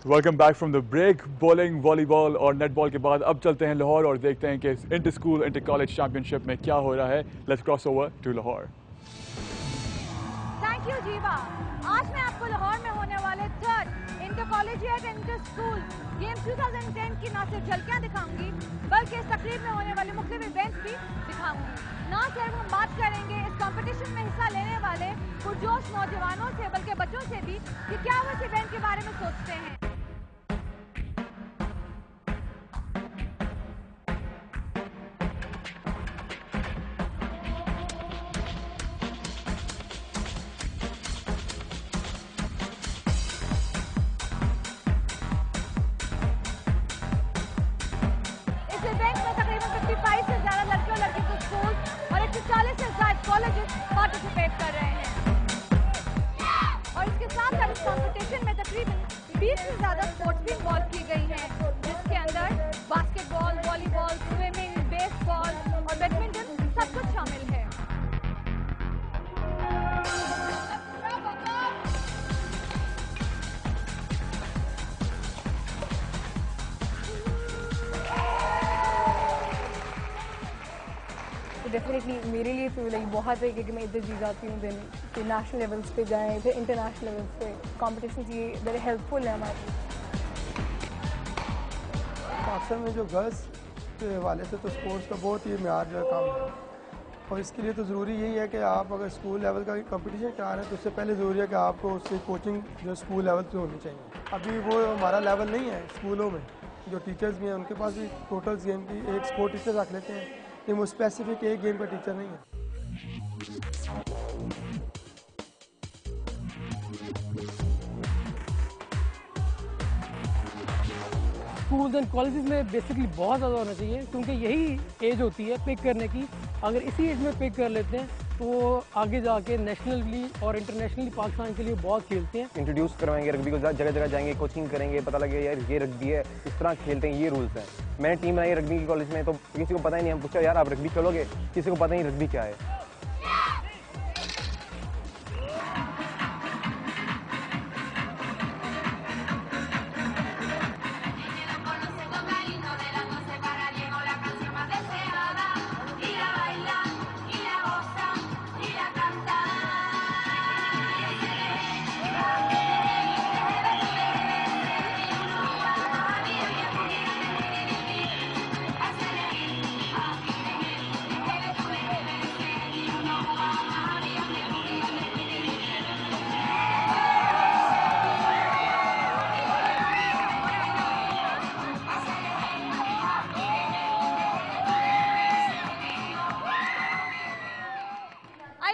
Welcome back from the break. Bowling, volleyball और netball के बाद अब चलते हैं लाहौर और देखते हैं कि inter school inter college championship में क्या हो रहा है। Let's cross over to Lahore. Thank you Jeeva. आज मैं आपको लाहौर में होने वाले third inter collegiate inter school games 2010 की न सिर्फ झलकियां दिखाऊंगी बल्कि इस तकरीब में होने वाले मुख्तलिफ इवेंट्स भी दिखाऊंगी। न सिर्फ हम बात करेंगे इस कंपटीशन में हिस्सा लेने वाले पुरजोश नौजवानों से बल्कि बच्चों से भी कि क्या वो इस इवेंट के बारे में सोचते हैं। पार्टिसिपेट कर रहे हैं और इसके साथ साथ इस कंपटीशन में तकरीबन 20 से ज्यादा स्पोर्ट्स भी इन्वॉल्व की गई हैं, जिसके अंदर बास्केटबॉल, वॉलीबॉल, स्विमिंग, बेसबॉल और बैडमिंटन सब कुछ शामिल है। डेफिनेटली मेरे लिए तो लाइक बहुत है कि मैं इधर जी जाती हूँ, देन फिर नेशनल लेवल्स पे जाएँ, फिर इंटरनेशनल लेवल्स पे कॉम्पिटिशन ये वेरी हेल्पफुल है हमारे लिए। पाकिस्तान में जो गर्ल्स के हवाले से तो स्पोर्ट्स का बहुत ही म्यार जो है कम है और इसके लिए तो ज़रूरी यही है कि आप अगर स्कूल लेवल का कंपटीशन करा रहे हैं तो उससे पहले ज़रूरी है कि आपको उसकी कोचिंग जो स्कूल लेवल पे होनी चाहिए। अभी वो हमारा लेवल नहीं है स्कूलों में, जो टीचर्स भी हैं उनके पास भी टोटल गेम की एक स्पोर्ट टीचर रख लेते हैं, लेकिन वो स्पेसिफिक एक गेम का टीचर नहीं है। स्कूल्स एंड कॉलेजेस में बेसिकली बहुत ज़्यादा होना चाहिए क्योंकि यही एज होती है पिक करने की। अगर इसी एज में पिक कर लेते हैं तो आगे जाके नेशनली और इंटरनेशनली पाकिस्तान के लिए बहुत खेलते हैं। इंट्रोड्यूस करवाएंगे रग्बी को, जगह जगह जाएंगे, कोचिंग करेंगे, पता लगे यार ये रग्बी है, इस तरह खेलते हैं, ये रूल्स हैं। मैंने टीम बनाई रग्बी की कॉलेज में तो किसी को पता ही नहीं, हम पूछा यार आप रग्बी खेलोगे, किसी को पता नहीं रग्बी क्या है।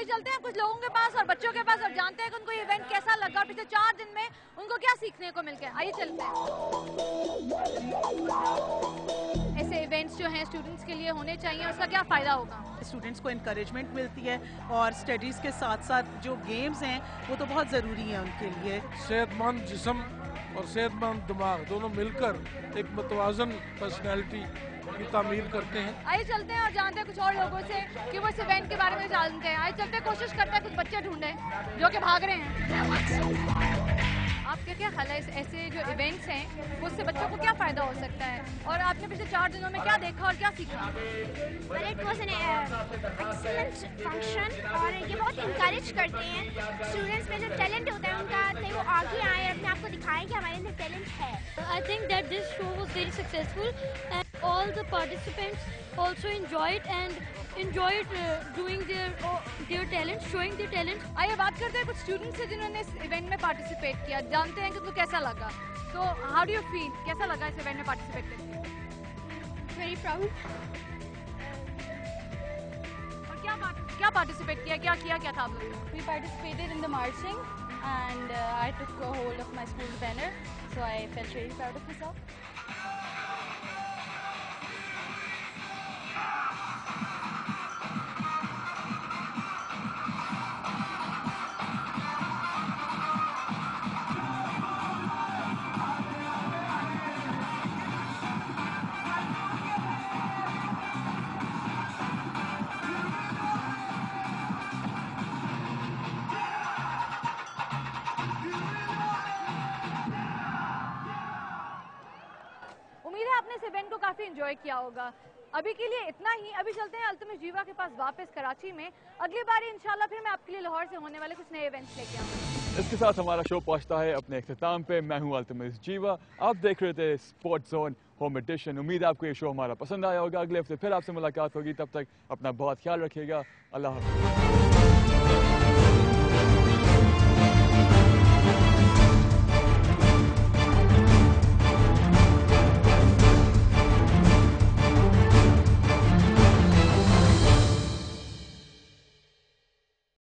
चलते हैं कुछ लोगों के पास और बच्चों के पास और जानते हैं कि उनको ये इवेंट कैसा लगा और पिछले 4 दिन में उनको क्या सीखने को मिल गया। आइए चलते हैं। ऐसे इवेंट्स जो हैं स्टूडेंट्स के लिए होने चाहिए, उसका क्या फ़ायदा होगा? स्टूडेंट्स को इनकरेजमेंट मिलती है और स्टडीज़ के साथ साथ जो गेम्स हैं वो तो बहुत ज़रूरी हैं उनके लिए। सेहतमंद जिस्म और सेहतमंद दिमाग दोनों मिलकर एक मुतवाज़न पर्सनैलिटी की तामीर करते हैं। आइए चलते हैं और जानते हैं कुछ और लोगों से कि वो इस इवेंट के बारे में जानते हैं। आइए चलते हैं, कोशिश करते हैं कुछ बच्चे ढूंढें जो कि भाग रहे हैं। आपका क्या ख्याल है ऐसे जो इवेंट्स हैं उससे बच्चों को क्या फ़ायदा हो सकता है और आपने पिछले 4 दिनों में क्या देखा और क्या सीखा? It was an excellent function और ये बहुत इंकरेज करते हैं स्टूडेंट्स में जो टैलेंट होता है उनका, ताकि वो आगे आए अपने आप को दिखाएं कि हमारे अंदर टैलेंट है। I think that this show was very successful and all the participants also enjoyed doing their talent, showing their talent. आइए बात करते हैं कुछ स्टूडेंट्स से जिन्होंने इस इवेंट में पार्टिसिपेट किया, जानते हैं कि उनको कैसा लगा। तो हाउ डू यू फील, कैसा लगा इस इवेंट में पार्टिसिपेट करके? Very proud. और क्या पार्टिसिपेट किया, क्या था आप लोगों ने? We participated in the marching and I took a hold of my school banner, so I felt really proud of myself. Event को काफी एंजॉय किया होगा। अभी के लिए इतना ही। अभी चलते हैं अल्तमिश जीवा के पास वापस कराची में। अगली बार इंशाल्लाह फिर मैं आपके लिए लाहौर से होने वाले कुछ नए इवेंट्स लेके आऊंगी। इसके साथ हमारा शो पहुंचता है अपने इख्तिताम पे। मैं हूं अल्तमिश जीवा, आप देख रहे थे स्पोर्ट्स जोन होम एडिशन। उम्मीद है आपको ये शो हमारा पसंद आया होगा। अगले हफ्ते फिर आपसे मुलाकात होगी, तब तक अपना बहुत ख्याल रखिएगा। अल्लाह हाफ़िज़।